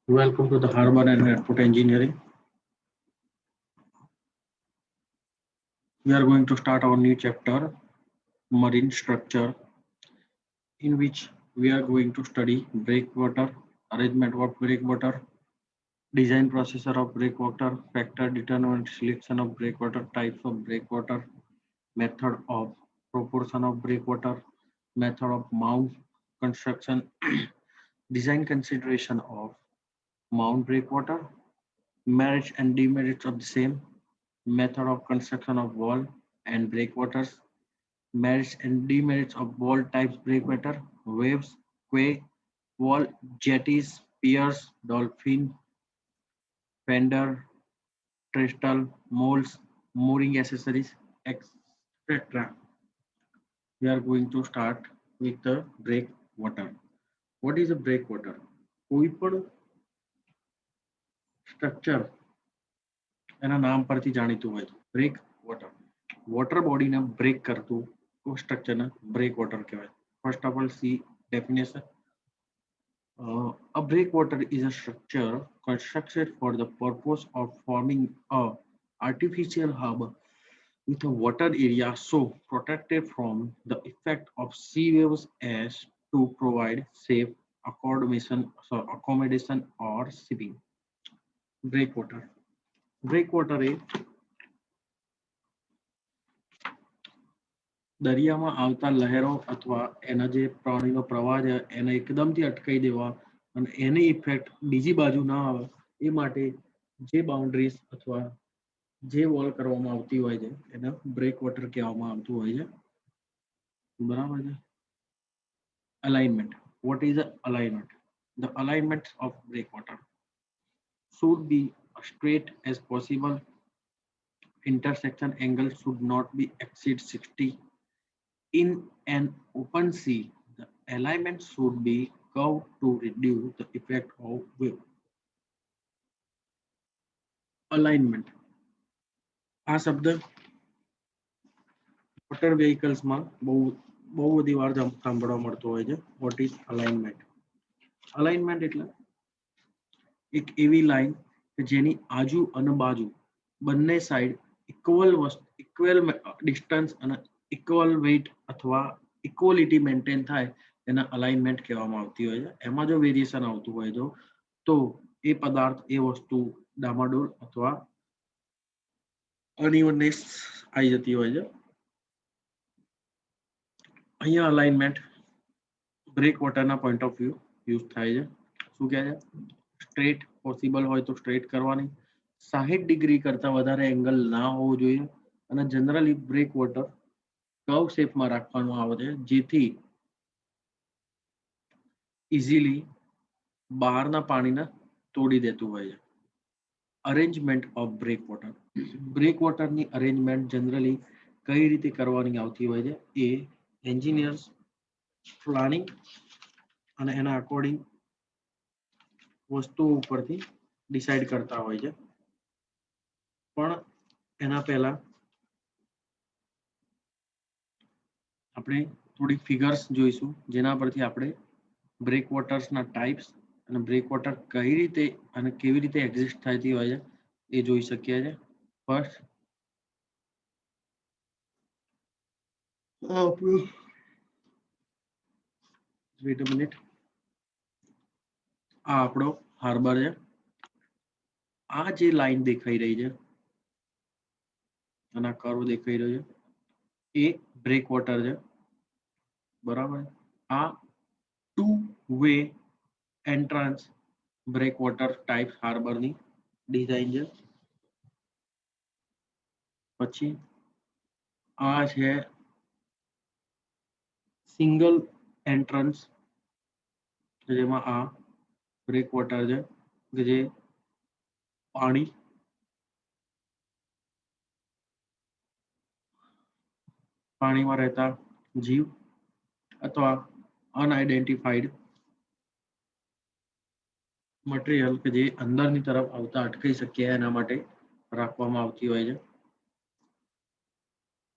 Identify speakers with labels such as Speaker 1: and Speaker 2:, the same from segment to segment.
Speaker 1: Welcome to the Harbor and Airport Engineering. We are going to start our new chapter, Marine Structure, in which we are going to study breakwater, arrangement of breakwater, design procedure of breakwater, factor determinant selection of breakwater, types of breakwater, method of proportion of breakwater, method of mount construction, design consideration of mount breakwater, merits and demerits of the same, method of construction of wall and breakwaters, merits and demerits of wall types breakwater, waves, quay, wall, jetties, piers, dolphin, fender, trestle, moles, mooring accessories, etc. We are going to start with the breakwater. What is a breakwater? કોઈ પણ structure એના નામ પરથી જાણીતું હોય break water water બોડીને break કરતું સ્ટ્રક્ચરને બ્રેક વોટર કહેવાય. First of all C definition. A breakwater is a structure constructed for the purpose of forming a artificial harbor with a water area so protected from the effect of sea waves as to provide safe accommodation or shipping. Breakwater. Breakwater એ દરિયામાં આવતા લહેરો અથવા એના જે પાણીનો પ્રવાહ છે એને એકદમથી અટકાઈ દેવા અને એની ઇફેક્ટ બીજી બાજુ ના આવે એ માટે જે બાઉન્ડ્રીઝ અથવા જે વોલ કરવામાં આવતી હોય છે એને બ્રેક વોટર કહેવામાં આવતું હોય છે. બરાબર છે. Alignment. What is alignment? The alignment of breakwater should be as straight as possible. Intersection angle should not be exceed 60. In an open sea, the alignment should be curved to reduce the effect of wave. Alignment. આ શબ્દ motor વેહિકલ્સમાં બહુ બધી વાર સાંભળવા મળતો હોય છે. What is alignment? Alignment એટલે એક એવી લાઈન કે જેની આજુ અને બાજુ બંને સાઈડ ઇક્વલ ડિસ્ટન્સ અને ઇક્વલ વેઇટ અથવા ઇક્વલિટી મેન્ટેન થાય એને અલાઇનમેન્ટ કહેવામાં આવતી હોય છે. એમાં જો વેરિએશન આવતું હોય તો એ પદાર્થ એ વસ્તુ ડામાડોલ અથવા અનઇવનનેસ આવી જતી હોય છે. અહીંયા અલાઇનમેન્ટ બ્રેક વોટરના પોઈન્ટ ઓફ વ્યૂ યુઝ થાય છે. શું કહે છે? સ્ટ્રેટ પોસિબલ હોય તો સ્ટ્રેટ કરવાની, 60 ડિગ્રી કરતા વધારે એંગલ ના હોવો જોઈએ અને જનરલી બ્રેક વોટર કર્વ શેપમાં રાખવામાં આવે છે જેથી ઇઝીલી બહારના પાણીને તોડી દેતું હોય છે. Arrangement of breakwater. બ્રેક વોટરની અરેન્જમેન્ટ જનરલી કઈ રીતે કરવાની આવતી હોય છે એ એન્જિનિયર્સ પ્લાનિંગ અને એના અકોર્ડિંગ વસ્તુઓ ઉપરથી ડિસાઇડ કરતા હોય છે. પણ એના પહેલા આપણે થોડી ફિગર્સ જોઈશું જેના પરથી આપણે બ્રેક વોટર્સના ટાઈપ્સ અને બ્રેક વોટર કઈ રીતે અને કેવી રીતે એક્ઝિસ્ટ થતી હોય છે એ જોઈ શકીએ છીએ. ફર્સ્ટ વેટ અ મિનિટ. આ આપણો હાર્બર છે. આ જે લાઈન દેખાઈ રહી છે અને કર્વ દેખાઈ રહ્યો છે એ બ્રેક વોટર છે. બરાબર. આ 2 way entrance breakwater type હાર્બરની ડિઝાઇન છે. પછી આ છે સિંગલ એન્ટ્રન્સ જેમાં આ બ્રેક વોટર છે કે જે પાણીમાં રહેતા જીવ અથવા અનઆઇડેન્ટિફાઈડ મટીરિયલ કે જે અંદરની તરફ આવતા અટકાઈ શકે એના માટે રાખવામાં આવતી હોય છે.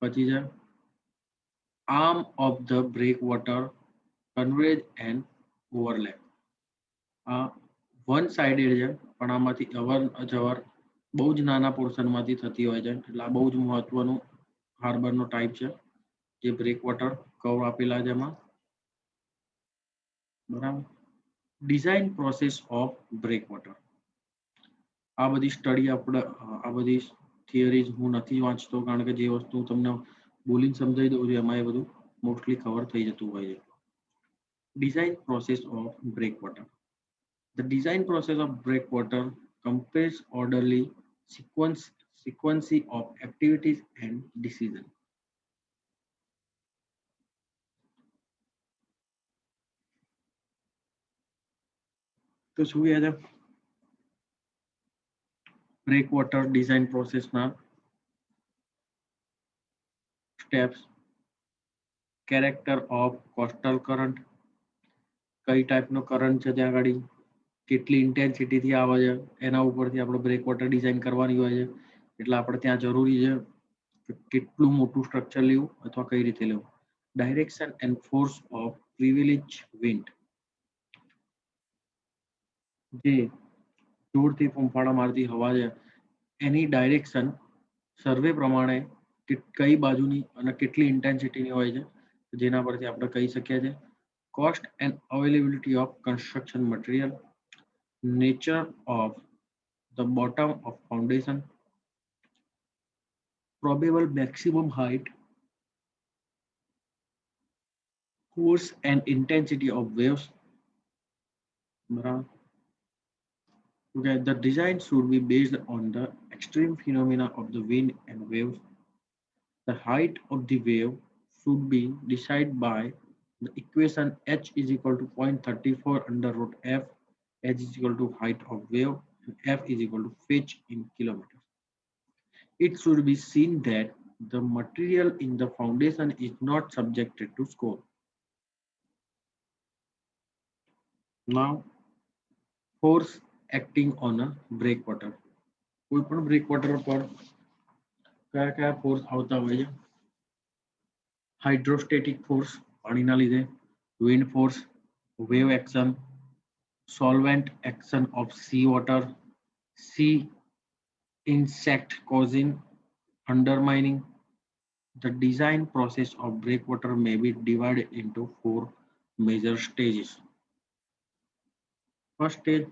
Speaker 1: પછી છે arm of the breakwater converge and overlap. આ વન સાઇડેડ છે, પણ આમાંથી અવર જવર બહુ જ નાના પોર્શનમાંથી થતી હોય છે. એટલે આ બહુ જ મહત્વનું હાર્બરનો ટાઈપ છે, જે બ્રેક વોટર કર્વ આપેલા છે એમાં. બરાબર. Design process of breakwater. આ બધી સ્ટડી આપણે આ બધી થિયરીઝ હું નથી વાંચતો, કારણ કે જે વસ્તુ તમને બોલીને સમજાવી દઉં છું એમાં એ બધું મોસ્ટલી કવર થઈ જતું હોય છે. Design process of breakwater. The design process of breakwater compares orderly sequence of activities and decision. તો શું કહે છે breakwater design process ના steps? Character of coastal current, કઈ ટાઈપનો કરંટ છે ત્યાં આગળ, કેટલી ઇન્ટેન્સિટીથી આવે છે, એના ઉપરથી આપણે બ્રેકવોટર ડિઝાઇન કરવાની હોય છે. એટલે આપણે ત્યાં જરૂરી છે કે કેટલું મોટું સ્ટ્રક્ચર લેવું અથવા કઈ રીતે લેવું. Direction and force of privilege wind, જે જોરથી ફૂંફાડા મારતી હવા છે એની ડાયરેક્શન સર્વે પ્રમાણે કઈ બાજુની અને કેટલી ઇન્ટેન્સિટીની હોય છે, જેના પરથી આપણે કહી શકીએ છીએ. Cost and availability of construction material, nature of the bottom of foundation, probable maximum height, force and intensity of waves. Okay, the design should be based on the extreme phenomena of the wind and waves. The height of the wave should be decided by the equation h is equal to 0.34 under root f, h is equal to height of wave, and f is equal to fetch in kilometers. It should be seen that the material in the foundation is not subjected to score. Now, force acting on a breakwater. કોઈ પણ breakwater પર કયા કયા force આવતા હોય છે? Hydrostatic force, પાણીના લીધે, wind force, wave action, solvent action of sea water, sea insect causing undermining. The design process of breakwater may be divided into 4 major stages. First stage,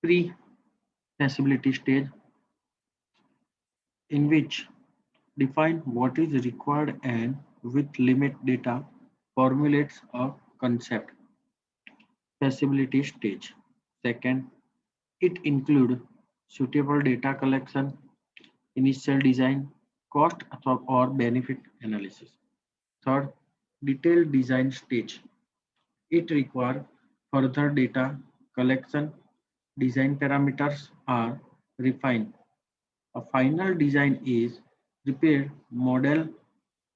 Speaker 1: pre-feasibility stage, in which define what is required and with limit data formulates a concept. Feasibility stage. Second, it includes suitable data collection, initial design, cost or benefit analysis. Third, detailed design stage. It requires further data collection, design parameters are refined. A final design is prepared, model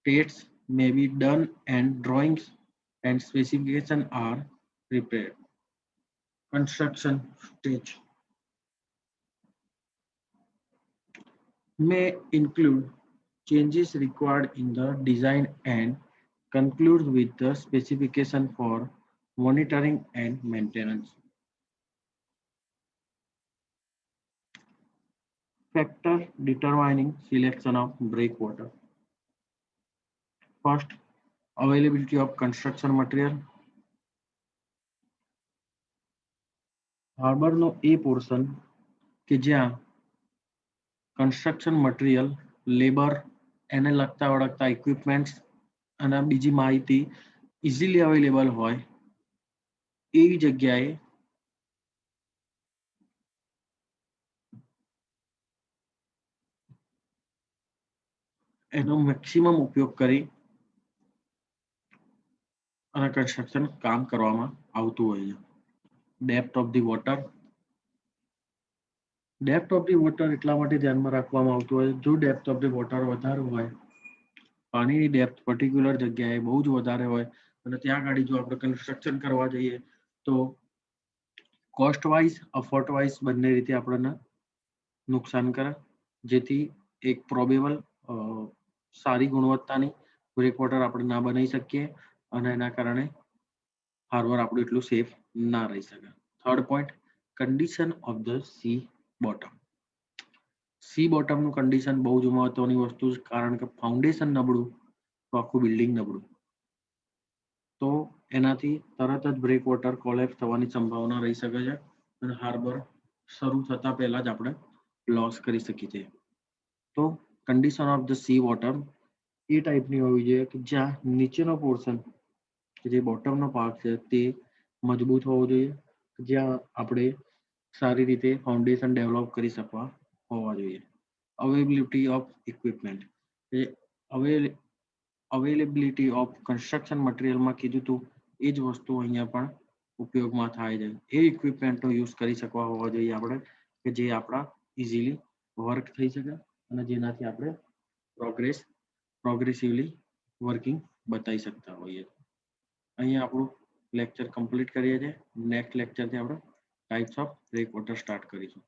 Speaker 1: tests may be done and drawings and specifications are prepared. Construction stage may include changes required in the design and concludes with the specification for monitoring and maintenance. Factor determining selection of breakwater. First, availability of construction material. હાર્બરનો એ portion કે જ્યાં construction material, labour, એને લગતા વળગતા equipments અને બીજી માહિતી easily available હોય એવી જગ્યાએ એનો મેક્સિમમ ઉપયોગ કરી અને કન્સ્ટ્રક્શન કામ કરવામાં આવતું હોય છે. Depth of the water. Depth of the water એટલા માટે ધ્યાનમાં રાખવામાં આવતું હોય, જો ડેપ્થ ઓફ ધી વોટર વધારે હોય, પાણીની ડેપ્થ પર્ટિક્યુલર જગ્યાએ બહુ જ વધારે હોય અને ત્યાં આગળ જો આપણે કન્સ્ટ્રક્શન કરવા જઈએ તો કોસ્ટ વાઇઝ, અફોર્ટ વાઇઝ બંને રીતે આપણને નુકસાન કરે, જેથી એક પ્રોબેબલ સારી ગુણવત્તાની બ્રેકવોટર આપણે ના બનાવી શકીએ અને એના કારણે હાર્બર આપણું એટલું સેફ ના રહી શકે. Third point, condition of the sea bottom. Sea બોટમનું કન્ડિશન બહુ જ મહત્વની વસ્તુ છે, કારણ કે ફાઉન્ડેશન નબળું તો આખું બિલ્ડિંગ નબળું. તો એનાથી તરત જ બ્રેક વોટર કોલેપ્સ થવાની સંભાવના રહી શકે છે અને હાર્બર શરૂ થતા પહેલા જ આપણે લોસ કરી શકીએ છીએ. તો condition of the sea bottom એ ટાઈપની હોવી જોઈએ કે જ્યાં નીચેનો પોર્શન કે જે બોટમનો ભાગ છે તે મજબૂત હોવો જોઈએ, જ્યાં આપણે સારી રીતે ફાઉન્ડેશન ડેવલપ કરી શકવા હોવા જોઈએ. અવેલેબિલિટી ઓફ ઇક્વિપમેન્ટ, એ અવેલેબિલિટી ઓફ કન્સ્ટ્રક્શન મટીરિયલમાં કીધું હતું એ જ વસ્તુ અહીંયા પણ ઉપયોગમાં થાય છે. એ ઇક્વિપમેન્ટનો યુઝ કરી શકવા હોવા જોઈએ આપણે કે જે આપણા ઇઝીલી વર્ક થઈ શકે અને જેનાથી આપણે પ્રોગ્રેસિવલી વર્કિંગ બતાવી શકતા હોઈએ. અહીંયા આપણું લેક્ચર કમ્પ્લીટ કરીએ છીએ. નેક્સ્ટ લેક્ચરથી આપણે types of breakwater start કરીશું.